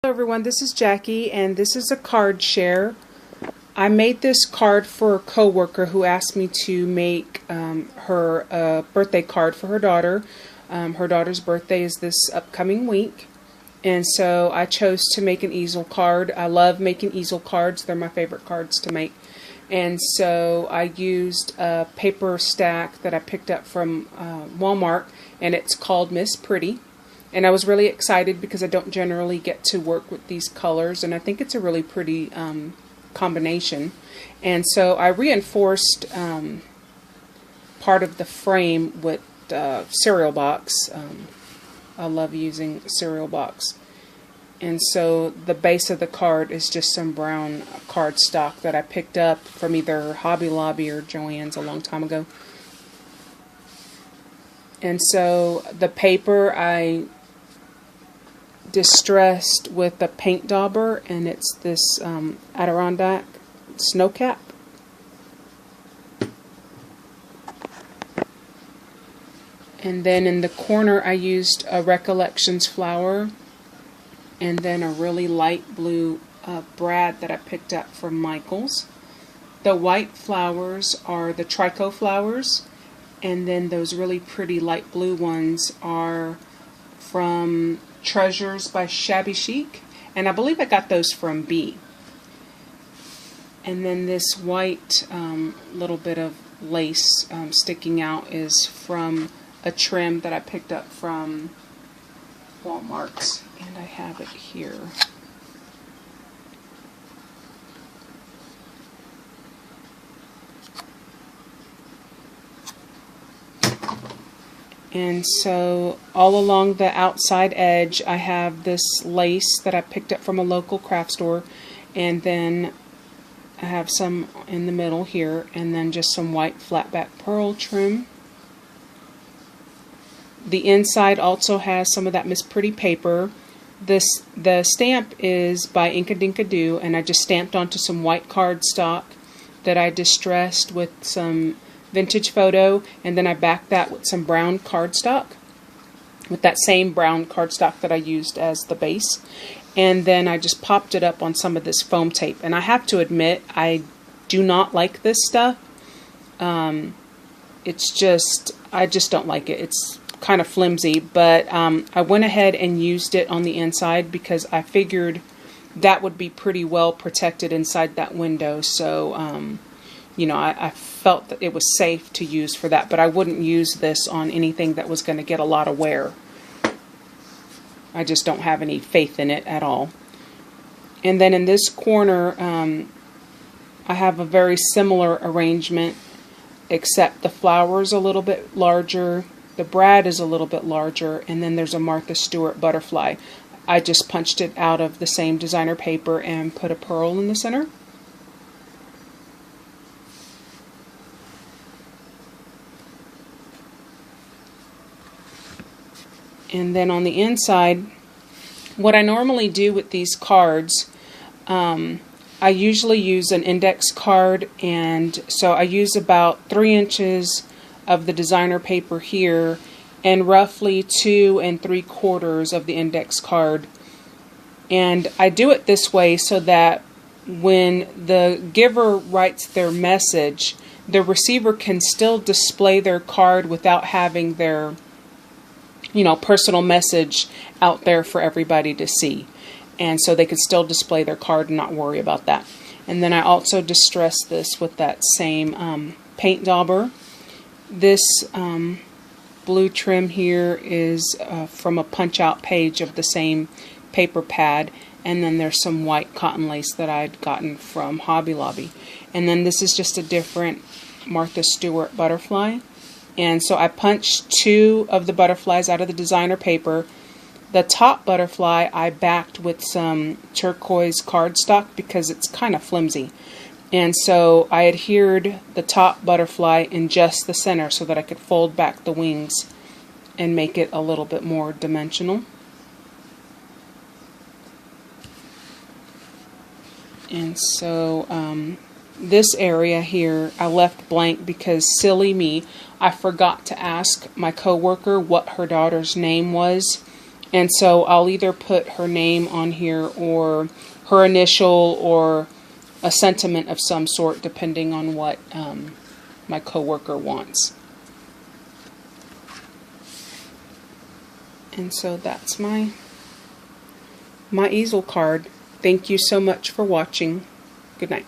Hello everyone, this is Jackie and this is a card share. I made this card for a coworker who asked me to make her a birthday card for her daughter. Her daughter's birthday is this upcoming week, and so I chose to make an easel card. I love making easel cards. They're my favorite cards to make. And so I used a paper stack that I picked up from Walmart, and it's called Miss Pretty. And I was really excited because I don't generally get to work with these colors, and I think it's a really pretty combination. And so I reinforced part of the frame with cereal box. I love using cereal box. And so the base of the card is just some brown cardstock that I picked up from either Hobby Lobby or Joann's a long time ago. And so the paper I distressed with a paint dauber, and it's this Adirondack snow cap. And then in the corner I used a Recollections flower, and then a really light blue brad that I picked up from Michael's. The white flowers are the Trico flowers, and then those really pretty light blue ones are from Treasures by Shabby Chic, and I believe I got those from B. And then this white little bit of lace sticking out is from a trim that I picked up from Walmart, and I have it here. And so all along the outside edge I have this lace that I picked up from a local craft store, and then I have some in the middle here, and then just some white flatback pearl trim. The inside also has some of that Miss Pretty paper. The stamp is by Inkadinkado, and I just stamped onto some white cardstock that I distressed with some vintage photo, and then I backed that with some brown cardstock, with that same brown cardstock that I used as the base, and then I just popped it up on some of this foam tape. And I have to admit, I do not like this stuff. I just don't like it. It's kind of flimsy, but I went ahead and used it on the inside because I figured that would be pretty well protected inside that window. So you know, I felt that it was safe to use for that, but I wouldn't use this on anything that was going to get a lot of wear. I just don't have any faith in it at all. And then in this corner, I have a very similar arrangement, except the flower is a little bit larger, the brad is a little bit larger, and then there's a Martha Stewart butterfly. I just punched it out of the same designer paper and put a pearl in the center. And then on the inside, what I normally do with these cards, I usually use an index card, and so I use about 3 inches of the designer paper here and roughly 2 3/4 of the index card. And I do it this way so that when the giver writes their message, the receiver can still display their card without having their personal message out there for everybody to see. And so they can still display their card and not worry about that. And then I also distressed this with that same paint dauber. This blue trim here is from a punch-out page of the same paper pad. And then there's some white cotton lace that I'd gotten from Hobby Lobby. And then this is just a different Martha Stewart butterfly. And so I punched 2 of the butterflies out of the designer paper. The top butterfly I backed with some turquoise cardstock because it's kind of flimsy. And so I adhered the top butterfly in just the center so that I could fold back the wings and make it a little bit more dimensional. And so this area here I left blank because, silly me, I forgot to ask my coworker what her daughter's name was, And so I'll either put her name on here or her initial or a sentiment of some sort, depending on what my coworker wants. And so that's my easel card. Thank you so much for watching. Good night.